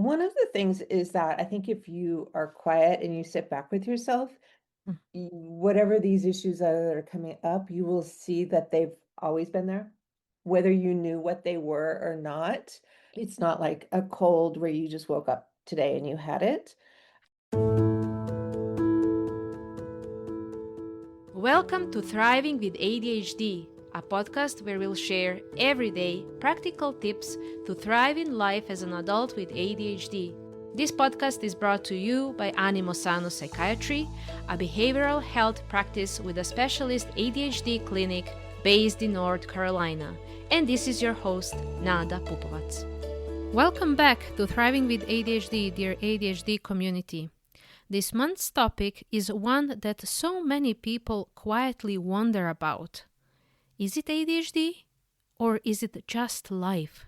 One of the things is that I think if you are quiet and you sit back with yourself, Mm. whatever these issues are that are coming up, you will see that they've always been there, whether you knew what they were or not. It's not like a cold where you just woke up today and you had it. Welcome to Thriving with ADHD, a podcast where we'll share everyday practical tips to thrive in life as an adult with ADHD. This podcast is brought to you by Animo Sano Psychiatry, a behavioral health practice with a specialist ADHD clinic based in North Carolina. And this is your host, Nada Pupovac. Welcome back to Thriving with ADHD, dear ADHD community. This month's topic is one that so many people quietly wonder about. Is it ADHD or is it just life?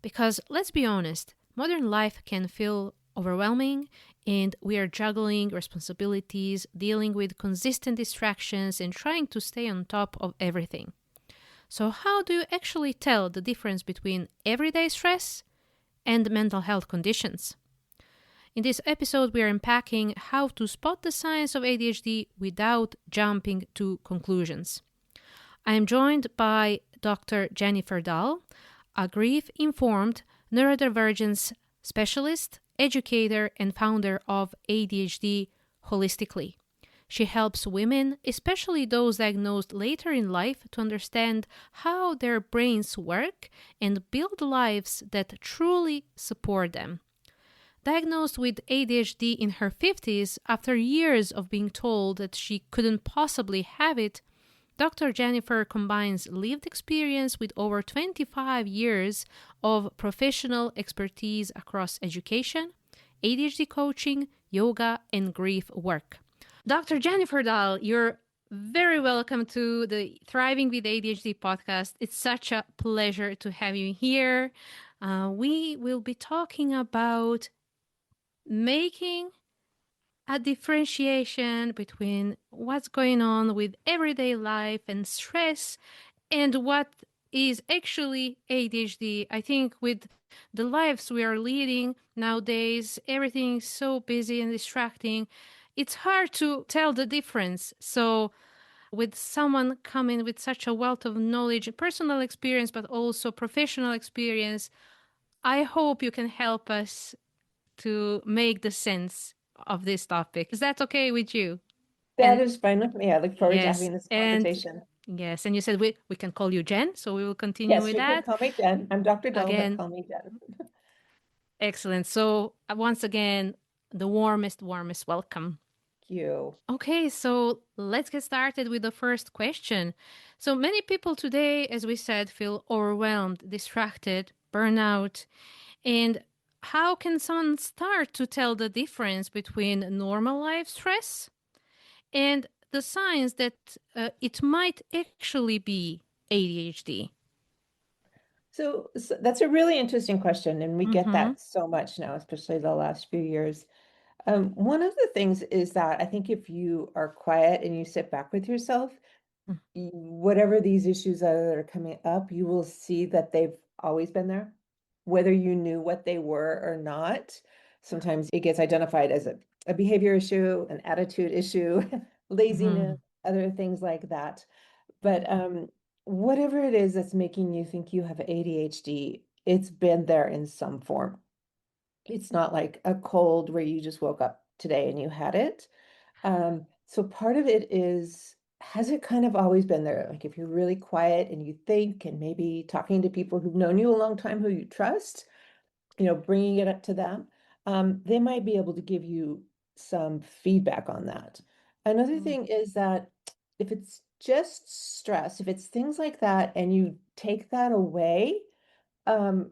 Because let's be honest, modern life can feel overwhelming and we are juggling responsibilities, dealing with consistent distractions and trying to stay on top of everything. So how do you actually tell the difference between everyday stress and mental health conditions? In this episode, we are unpacking how to spot the signs of ADHD without jumping to conclusions. I am joined by Dr. Jennifer Dall, a grief-informed neurodivergence specialist, educator, and founder of ADHD Holistically. She helps women, especially those diagnosed later in life, to understand how their brains work and build lives that truly support them. Diagnosed with ADHD in her 50s after years of being told that she couldn't possibly have it, Dr. Jennifer combines lived experience with over 25 years of professional expertise across education, ADHD coaching, yoga, and grief work. Dr. Jennifer Dall, you're very welcome to the Thriving with ADHD podcast. It's such a pleasure to have you here. We will be talking about making a differentiation between what's going on with everyday life and stress and what is actually ADHD. I think with the lives we are leading nowadays, everything is so busy and distracting. It's hard to tell the difference. So with someone coming with such a wealth of knowledge, personal experience, but also professional experience, I hope you can help us to make the sense of this topic. Is that okay with you? That And is fine with me. I look forward to yes, having this and conversation. yes, and you said we can call you Jen, so we will continue Yes, with you can that. call me Jen. I'm Dr. Dall, but Again, call me Jen. excellent. So once again, the warmest welcome. Thank you. Okay, so let's get started with the first question. So many people today, as we said, feel overwhelmed, distracted, burnout. And how can someone start to tell the difference between normal life stress and the signs that it might actually be ADHD? So that's a really interesting question, and we get Mm-hmm. that so much now, especially the last few years. One of the things is that I think if you are quiet and you sit back with yourself, whatever these issues are that are coming up, you will see that they've always been there, whether you knew what they were or not. Sometimes it gets identified as a behavior issue, an attitude issue, Mm-hmm. laziness, other things like that. But whatever it is that's making you think you have ADHD, it's been there in some form. It's not like a cold where you just woke up today and you had it. So part of it is, has it kind of always been there? Like if you're really quiet and you think, and maybe talking to people who've known you a long time who you trust, bringing it up to them, they might be able to give you some feedback on that. Another thing is that if it's just stress, if it's things like that, and you take that away,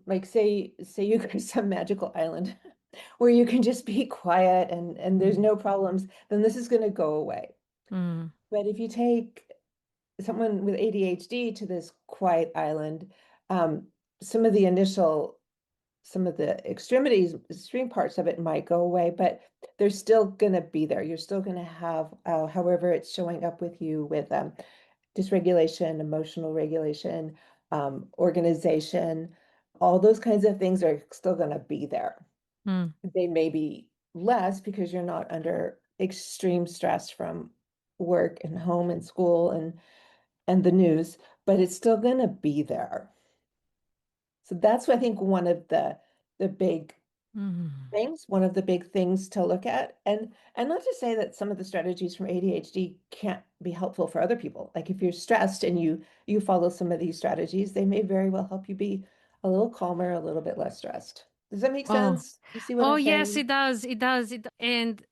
like say you go to some magical island where you can just be quiet and there's no problems, then this is going to go away. Mm-hmm. But if you take someone with ADHD to this quiet island, um, some of the initial, some of the extreme parts of it might go away, but they're still going to be there. You're still going to have, however it's showing up with you with dysregulation, emotional regulation, organization, all those kinds of things are still going to be there. Mm. They may be less because you're not under extreme stress from work and home and school and the news, but it's still going to be there. So that's I think one of the big Mm. things, one of the big things to look at. And not to say that some of the strategies from ADHD can't be helpful for other people. Like if you're stressed and you follow some of these strategies, they may very well help you be a little calmer, a little bit less stressed. Does that make Oh, sense? You see what oh I'm yes, saying? it does. It does. And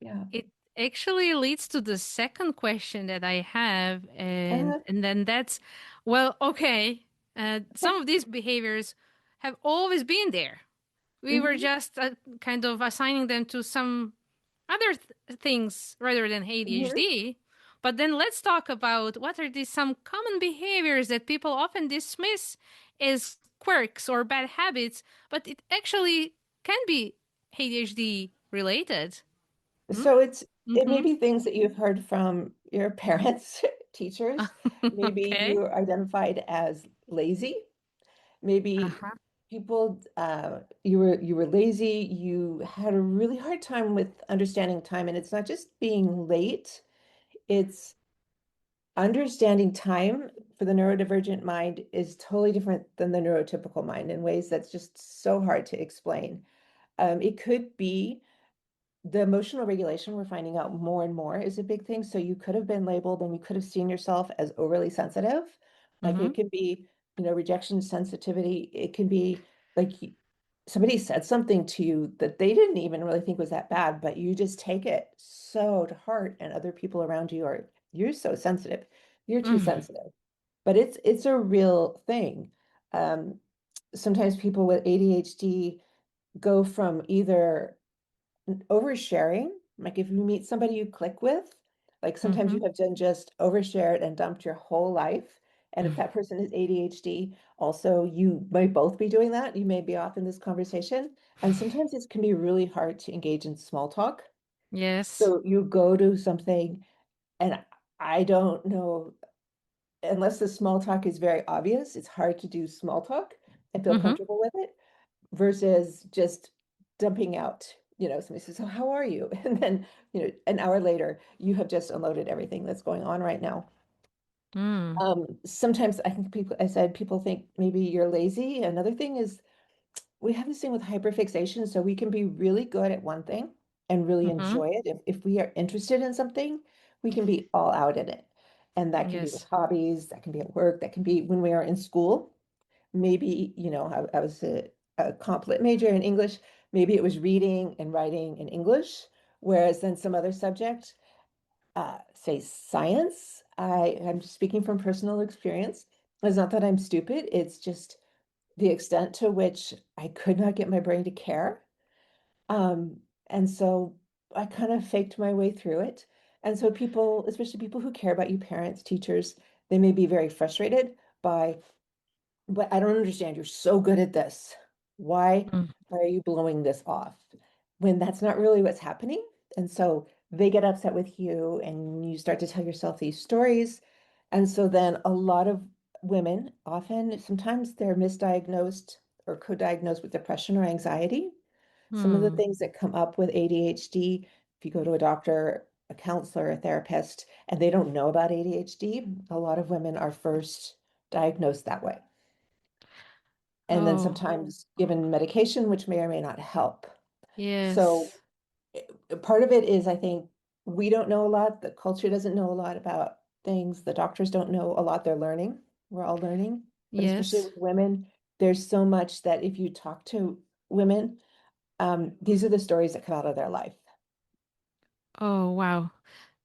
Yeah. it actually leads to the second question that I have, Uh, and then that's, well, okay, some of these behaviors have always been there. We were mhm, just kind of assigning them to some other things rather than mhm. ADHD. But then let's talk about what are these some common behaviors that people often dismiss as quirks or bad habits, but it actually can be ADHD related. Hmm? So it may Mm-hmm. be things that you've heard from your parents, teachers. Maybe Okay. you're identified as lazy. Maybe Uh-huh. people you were lazy, you had a really hard time with understanding time, and it's not just being late, it's understanding time for the neurodivergent mind is totally different than the neurotypical mind in ways that's just so hard to explain. It could be the emotional regulation we're finding out more and more is a big thing. So you could have been labeled and you could have seen yourself as overly sensitive. Like Mm-hmm. it could be, rejection sensitivity. It can be like somebody said something to you that they didn't even really think was that bad, but you just take it so to heart, and other people around you are, you're so sensitive. You're too Mm-hmm. sensitive. But it's a real thing. Um, Sometimes people with ADHD go from either oversharing, like if you meet somebody you click with, like sometimes Mm-hmm. you have done just overshared and dumped your whole life. And if that person is ADHD, also you might both be doing that. You may be off in this conversation. And sometimes it can be really hard to engage in small talk. Yes. So you go to something, and I don't know, unless the small talk is very obvious, it's hard to do small talk and feel Mm-hmm. comfortable with it versus just dumping out, somebody says, "So how are you?" And then, an hour later, you have just unloaded everything that's going on right now. Mm. Sometimes I think I said people think maybe you're lazy. Another thing is we have this thing with hyperfixation. So we can be really good at one thing and really Mm-hmm. enjoy it. If we are interested in something, we can be all out in it. And that can be with Yes. hobbies, that can be at work, that can be when we are in school. Maybe, I was a comp lit major in English. Maybe it was reading and writing in English, whereas then some other subject, say science, I'm speaking from personal experience. It's not that I'm stupid, it's just the extent to which I could not get my brain to care. And so I kind of faked my way through it. And so people, especially people who care about you, parents, teachers, they may be very frustrated by, but I don't understand. You're so good at this. Why are you blowing this off? When that's not really what's happening. And so they get upset with you and you start to tell yourself these stories. And so then a lot of women, often, sometimes they're misdiagnosed or co-diagnosed with depression or anxiety. Some of the Mm. things that come up with ADHD, if you go to a doctor, a counselor, a therapist, and they don't know about ADHD, a lot of women are first diagnosed that way and then Oh, sometimes given medication, which may or may not help. So yes. part of it is, I think, we don't know a lot. The culture doesn't know a lot about things. The doctors don't know a lot. They're learning. We're all learning. But especially Yes. with women, there's so much that if you talk to women, these are the stories that come out of their life. Oh, wow.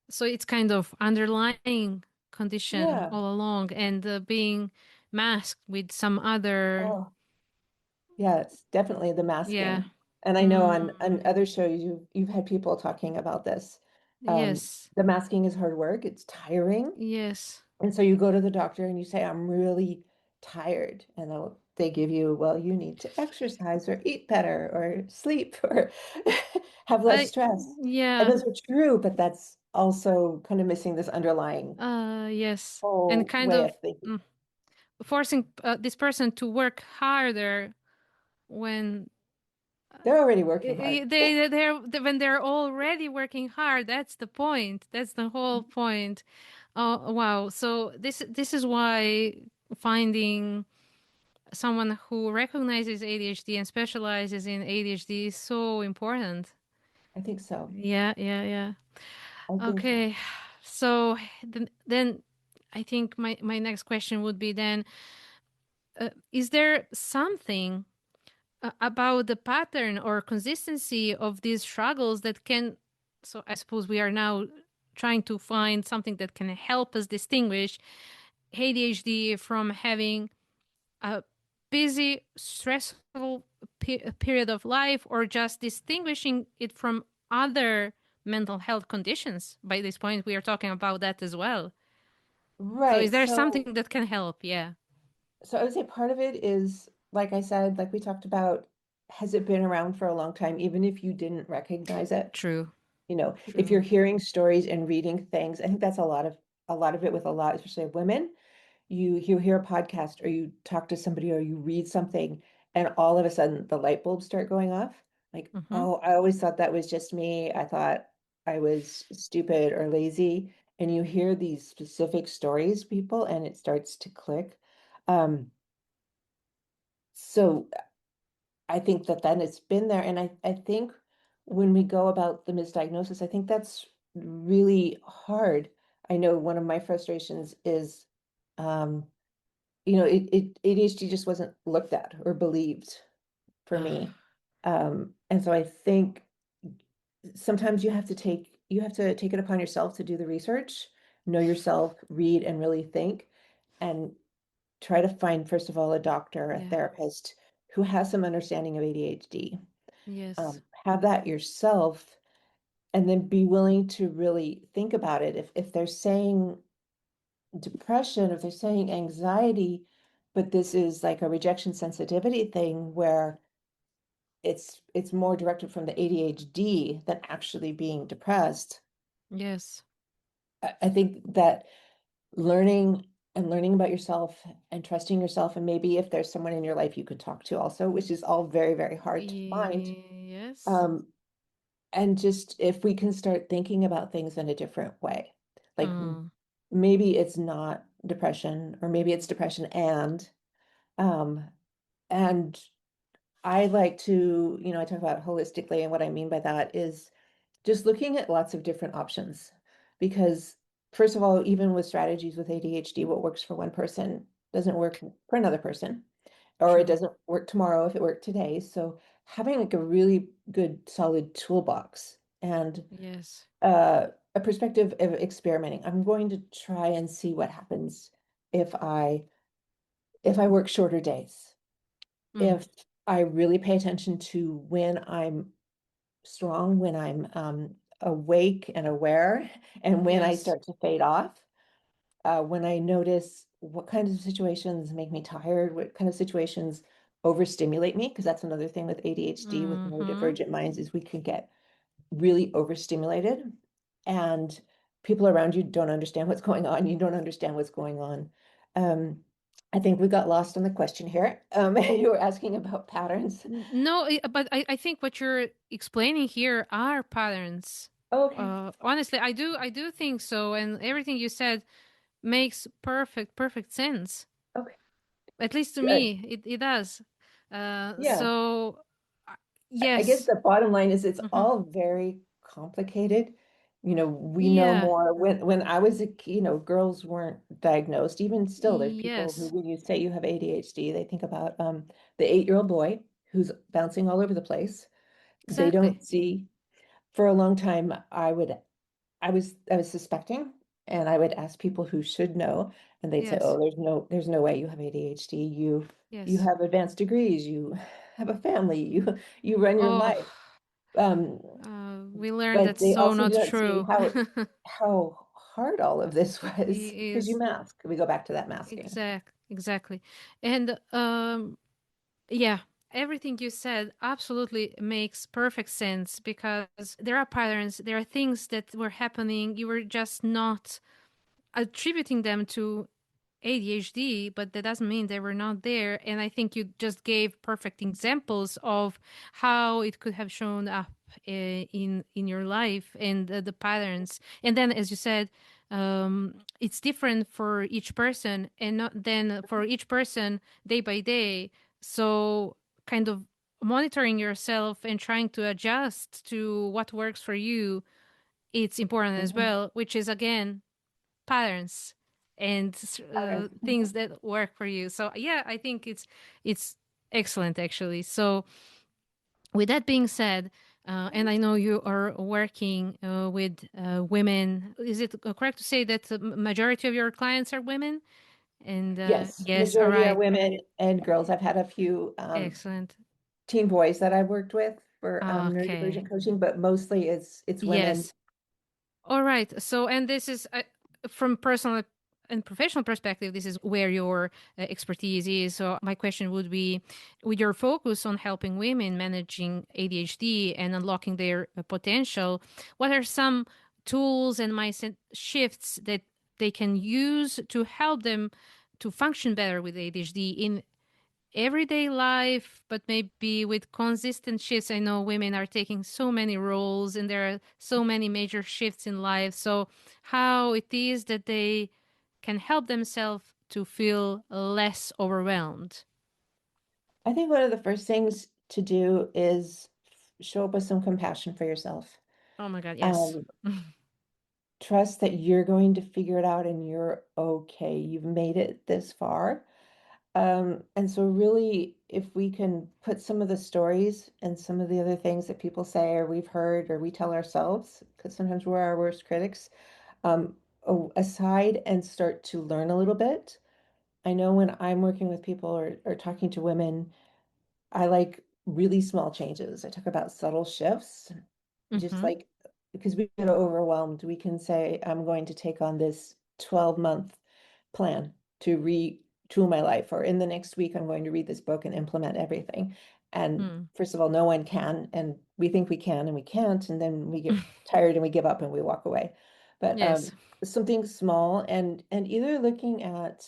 So it's kind of underlying condition Yeah. all along and being masked with some other, Oh, yeah, it's definitely the yeah. masking. And I know Mm. on other shows you've had people talking about this. Yes. The masking is hard work. It's tiring. Yes. And so you go to the doctor and you say, "I'm really tired." And they give you, well, you need to exercise or eat better or sleep or have less I, stress. And yeah. those are true, but that's also kind of missing this underlying Yes. And whole kind way of of thinking. forcing this person to work harder when They're already working hard. When they're already working hard, that's the point. That's the whole point. Oh, wow. So this is why finding someone who recognizes ADHD and specializes in ADHD is so important. I think so. Yeah, yeah, yeah. I think so. Okay. So then I think my next question would be then, is there something about the pattern or consistency of these struggles that can, so I suppose we are now trying to find something that can help us distinguish ADHD from having a busy, stressful period of life, or just distinguishing it from other mental health conditions. By this point, we are talking about that as well. So, is Right. there something that can help? Yeah, So I would say part of it is, like I said, like we talked about, has it been around for a long time, even if you didn't recognize it? true, If you're true. hearing stories and reading things, I think that's a lot of it with a lot, especially of women. You hear a podcast or you talk to somebody or you read something, and all of a sudden the light bulbs start going off. Like, Mm-hmm. oh, I always thought that was just me. I thought I was stupid or lazy. And you hear these specific stories, people, and it starts to click. Um, so I think that then it's been there. And I think when we go about the misdiagnosis, I think that's really hard. I know one of my frustrations is, um, ADHD just wasn't looked at or believed for me. And so I think sometimes you have to take it upon yourself to do the research, know yourself, read and really think, and try to find, first of all, a doctor, a Yeah. therapist who has some understanding of ADHD. Yes. Have that yourself, and then be willing to really think about it. If they're saying depression, if they're saying anxiety, but this is like a rejection sensitivity thing where it's more directed from the ADHD than actually being depressed. Yes. I think that learning and learning about yourself and trusting yourself, and maybe if there's someone in your life you could talk to also, which is all very, very hard to find. Yes. Um, and just if we can start thinking about things in a different way, like Mm. maybe it's not depression, or maybe it's depression um, and I like to, I talk about holistically, and what I mean by that is just looking at lots of different options. Because, first of all, even with strategies with ADHD, what works for one person doesn't work for another person, or it True. doesn't work tomorrow if it worked today. So, having like a really good, solid toolbox and Yes. a perspective of experimenting. I'm going to try and see what happens if I work shorter days, Mm. if I really pay attention to when I'm strong, when I'm awake and aware, and when I Yes. start to fade off, when I notice what kinds of situations make me tired, what kind of situations overstimulate me, because that's another thing with ADHD, with Mm-hmm. neurodivergent minds, is we can get really overstimulated, and people around you don't understand what's going on. You don't understand what's going on. Um, I think we got lost on the question here. You were asking about patterns. No, but I think what you're explaining here are patterns. Okay. Honestly, I do think so, and everything you said makes perfect sense. Okay. At least to Good. me, it does. Yeah. So uh, I guess yes. the bottom line is it's Hmm. all very complicated. We know Yeah. more. When I was girls weren't diagnosed. Even still, there's people who, Yes. when you say you have ADHD, they think about the 8-year-old boy who's bouncing all over the place. They Exactly. don't see. For a long time, I was suspecting, and I would ask people who should know, and they'd say, Yes. "Oh, there's no way you have ADHD. You Yes. have advanced degrees. You have a family. You run your Oh, life." Um, we learned but that's they so also not don't see true. how hard all of this was, because you Is mask. We go back to that masking. exactly. And yeah, everything you said absolutely makes perfect sense because there are patterns, there are things that were happening, you were just not attributing them to ADHD, but that doesn't mean they were not there. And I think you just gave perfect examples of how it could have shown up in your life and the patterns. And then, as you said, it's different for each person, and not then for each person day by day. So, kind of monitoring yourself and trying to adjust to what works for you, it's important as Mhm. well, which is again patterns and Patterns. things that work for you. So yeah, I think it's excellent actually. So with that being said, and I know you are working with women. Is it correct to say that the majority of your clients are women? And Yes, yes, all majority are right, women and girls. I've had a few excellent. teen boys that I've worked with for Okay, neurodivergent coaching, but mostly it's women. yes. All right. So, and this is from personal and professional perspective, this is where your expertise is. So, my question would be with your focus on helping women managing ADHD and unlocking their potential, what are some tools and mindset shifts that they can use to help them to function better with ADHD in everyday life, but maybe with consistent shifts? I know women are taking so many roles and there are so many major shifts in life. So, how it is that they can help themselves to feel less overwhelmed? I think one of the first things to do is show up with some compassion for yourself. Oh my God, yes. Um, Trust that you're going to figure it out and you're okay. You've made it this far. And so really, if we can put some of the stories and some of the other things that people say or we've heard or we tell ourselves, because sometimes we're our worst critics, um, aside and start to learn a little bit. I know when I'm working with people or talking to women, I like really small changes. I talk about subtle shifts, just Mm-hmm. like because we get overwhelmed, we can say, I'm going to take on this 12-month plan to retool my life, or in the next week, I'm going to read this book and implement everything. And Mm. first of all, no one can, and we think we can and we can't, and then we get tired and we give up and we walk away. But Yes. something small and either looking at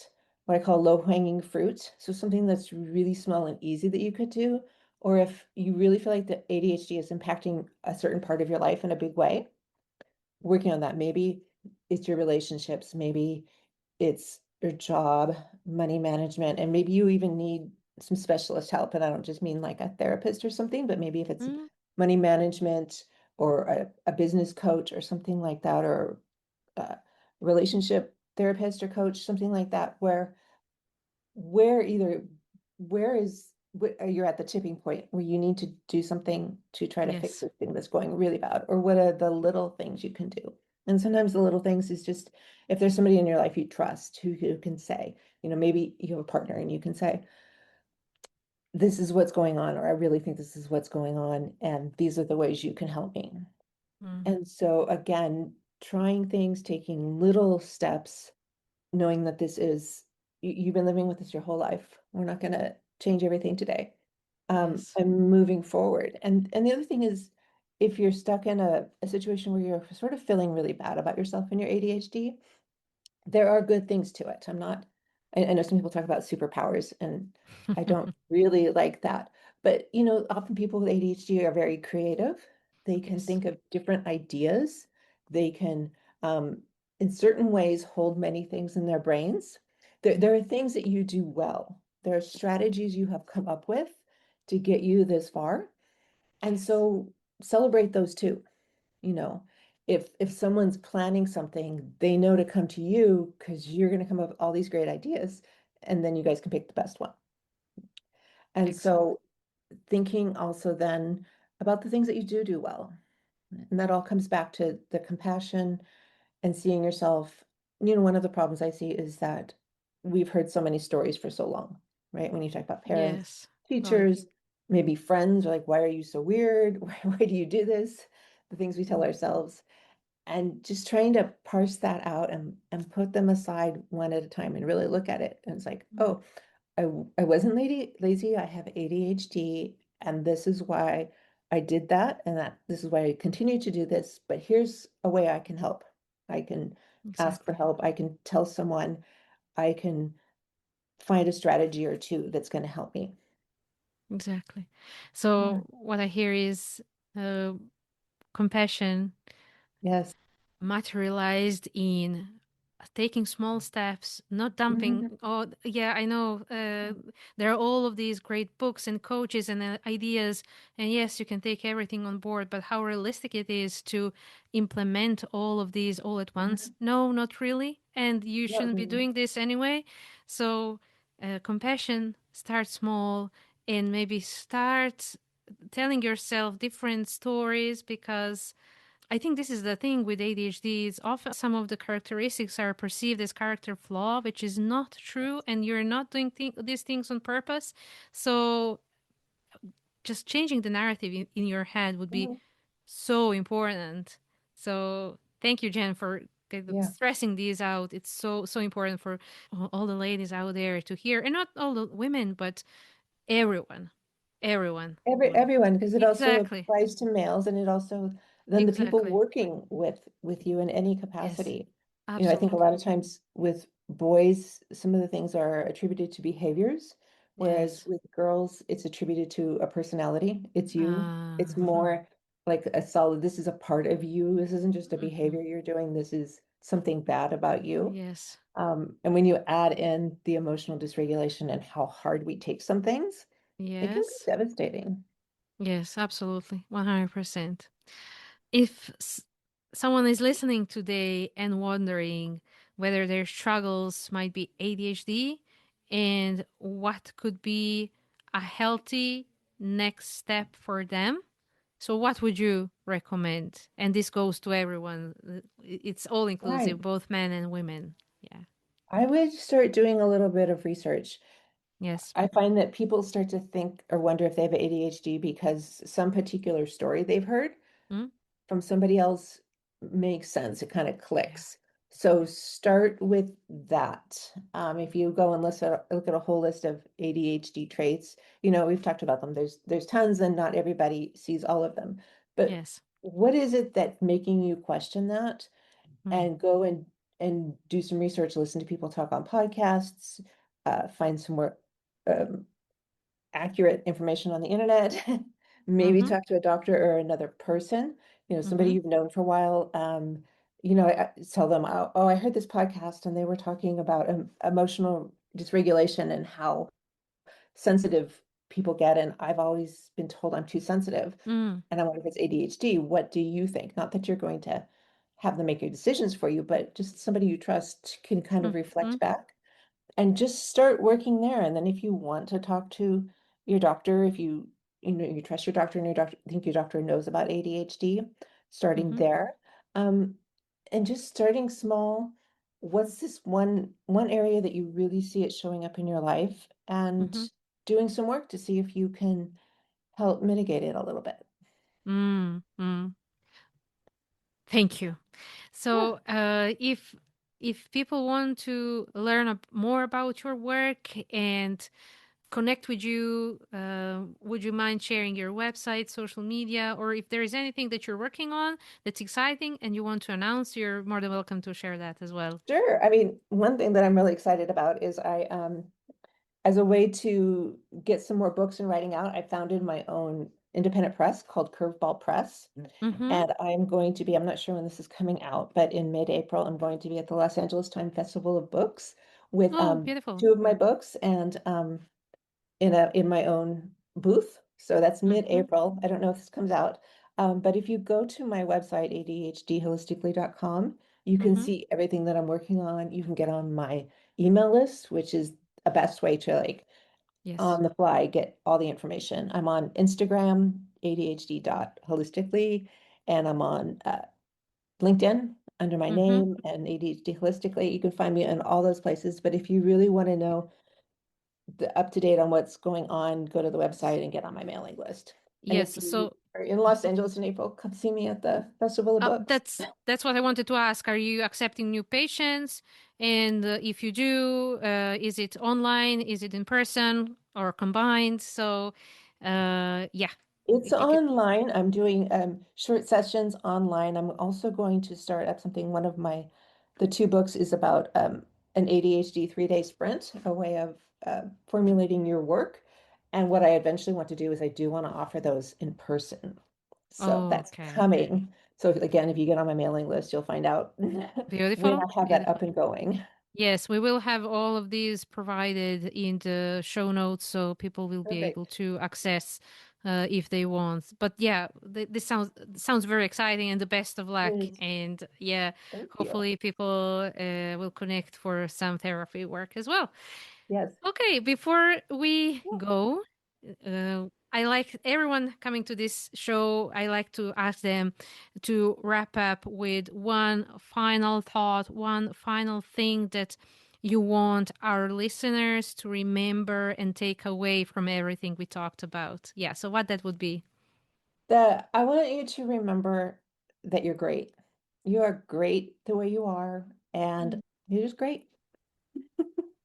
what I call low-hanging fruit, so something that's really small and easy that you could do, or if you really feel like the ADHD is impacting a certain part of your life in a big way, working on that. Maybe it's your relationships, maybe it's your job, money management, and maybe you even need some specialist help. And I don't just mean like a therapist or something, but maybe if it's Mm. money management or a business coach or something like that, or a relationship therapist or coach, something like that, where either where is you're at the tipping point where you need to do something to try to fix Yes. this thing that's going really bad, or what are the little things you can do? And sometimes the little things is just if there's somebody in your life you trust who can say, maybe you have a partner and you can say, this is what's going on, or I really think this is what's going on, and these are the ways you can help me. Mm. And so again, trying things, taking little steps, knowing that this is you've been living with this your whole life. We're not going to change everything today. Yes. And moving forward. And the other thing is, if you're stuck in a situation where you're sort of feeling really bad about yourself and your ADHD, there are good things to it. I know some people talk about superpowers, and I don't really like that. But, often people with ADHD are very creative. They can Yes. think of different ideas. They can, in certain ways, hold many things in their brains. There are things that you do well. There are strategies you have come up with to get you this far. And Yes. so celebrate those too. You know, if someone's planning something, they know to come to you because you're going to come up with all these great ideas, and then you guys can pick the best one. And Excellent. so thinking also then about the things that you do well. And that all comes back to the compassion and seeing yourself. One of the problems I see is that we've heard so many stories for so long, right? When you talk about parents, Yes. Right. teachers, maybe friends are like, why are you so weird? Why do you do this? The things we tell Mm. ourselves. And just trying to parse that out and put them aside one at a time and really look at it. And it's like, Mm. oh, I wasn't lazy. I have ADHD, and this is why I did that, and that this is why I continue to do this. But here's a way I can help. I can ask for Exactly. help. I can tell someone. I can find a strategy or two that's going to help me. Exactly. Yeah. So what I hear is uh, compassion Yes. materialized in taking small steps, not dumping. Mhm. Oh, yeah, I know. There are all of these great books and coaches and ideas. And yes, you can take everything on board, but how realistic it is to implement all of these all at once? Mhm. No, not really. And you Not shouldn't be really. doing this anyway. So, compassion, start small and maybe start telling yourself different stories because I think this is the thing with ADHD. It's often some of the characteristics are perceived as character flaw, which is not true, and you're not doing these things on purpose. So just changing the narrative in your head would be Mhm. so important. So thank you, Jen, for kind of Yeah. stressing these out. It's so important for all the ladies out there to hear, and not all the women, but everyone, everyone. Everyone, because it also Exactly, applies to males, and it also then the people exactly. working with you in any Yes, capacity. I think a absolutely. lot of times with boys, some of the things are attributed to behaviors, whereas Yes. with girls, it's attributed to a personality. It's you. It's Uh-huh. more like a solid, this is a part of you. This isn't just a Mhm. behavior you're doing. This is something bad about you. Yes. And when you add in the emotional dysregulation and how hard we take some things, it can be Yes. devastating. Yes, absolutely. 100%. If someone is listening today and wondering whether their struggles might be ADHD and what could be a healthy next step for them, so what would you recommend? And this goes to everyone. It's all Right. inclusive, both men and women. Yeah. I would start doing a little bit of research. Yes. I find that people start to think or wonder if they have ADHD because some particular story they've heard Mm? from somebody else makes sense. It kind of Yeah. clicks. So Yeah. start with that. If you go and look at a whole list of ADHD traits, we've talked about them. There's tons, and not everybody sees all of them. But Yes. what is it that's making you question that? Mm. And go and do some research, listen to people talk on podcasts, find some more um, accurate information on the internet, maybe Mm-hmm. talk to a doctor or another person, somebody Mm-hmm. you've known for a while. I tell them, oh, I heard this podcast and they were talking about emotional dysregulation and how sensitive people get. And I've always been told I'm too sensitive. Mm. And I wonder if it's ADHD. What do you think? Not that you're going to have them make your decisions for you, but just somebody you trust can kind of Mm-hmm. reflect back and just start working there. And then if you want to talk to your doctor, if you trust your doctor and your doctor think your doctor knows about ADHD, starting Mm-hmm. there. Um, and just starting small. What's this one area that you really see it showing up in your life, and Mm-hmm. doing some work to see if you can help mitigate it a little bit. Mm. Mm. Thank you. Yeah, So, if people want to learn more about your work and connect with you, would you mind sharing your website, social media, or if there is anything that you're working on that's exciting and you want to announce, you're more than welcome to share that as well. sure. I mean, one thing that I'm really excited about is as a way to get some more books and writing out, I founded my own independent press called Curveball Press. Mm-hmm. And I'm not sure when this is coming out, but in mid-April, I'm going to be at the Los Angeles Time Festival of Books with Oh, beautiful. two of my books and in my own booth. So that's Mm-hmm. mid-April. I don't know if this comes out. But if you go to my website, ADHDholistically.com, you can Mm-hmm. see everything that I'm working on. You can get on my email list, which is the best way to like Yes. on the fly get all the information. I'm on Instagram, ADHD.holistically, and I'm on LinkedIn under my Mm-hmm. name and ADHD Holistically. You can find me in all those places. But if you really want to know the up to date on what's going on, go to the website and get on my mailing list. And if Yes. you So, are in Los Angeles in April, come see me at the Festival of Books. that's what I wanted to ask. Are you accepting new patients? And if you do, is it online? Is it in person or combined? So, yeah, It's if you could. online. I'm doing short sessions online. I'm also going to start up something. The two books is about an ADHD 3-day sprint, a way of formulating your work. And what I eventually want to do is I do want to offer those in person. So Oh, that's okay. coming. So again, if you get on my mailing list, you'll find out when Beautiful. I have that up Beautiful. and going. Yes, we will have all of these provided in the show notes so people will be able Perfect. to access if they want. But yeah, this sounds very exciting and the best of luck. It is. And yeah, Thank you. hopefully people will connect for some therapy work as well. Yes. Okay, before we Yeah. go, I like everyone coming to this show. I like to ask them to wrap up with one final thought, one final thing that you want our listeners to remember and take away from everything we talked about. Yeah, so what that would be? I want you to remember that you're great. You are great the way you are, and you're just great.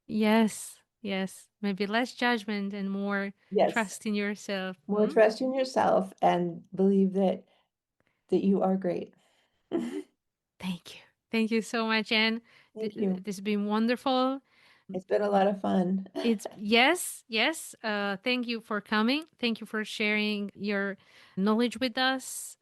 Yes, yes. Maybe less judgment and more Yes. trust in yourself. More trust in yourself and believe that you are great. Thank you. Thank you so much, Anne. Thank you. This has been wonderful. It's been a lot of fun. It's yes, yes. Thank you for coming. Thank you for sharing your knowledge with us.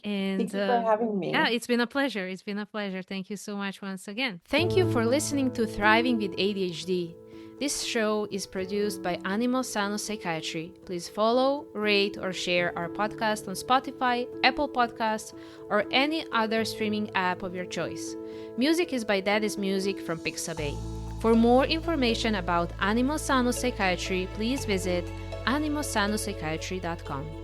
And Thank you for having yeah, me. it's been a pleasure. It's been a pleasure. Thank you so much once again. Thank you for listening to Thriving with ADHD. This show is produced by Animo Sano Psychiatry. Please follow, rate, or share our podcast on Spotify, Apple Podcasts, or any other streaming app of your choice. Music is by Daddy's Music from Pixabay. For more information about Animo Sano Psychiatry, please visit animosanopsychiatry.com.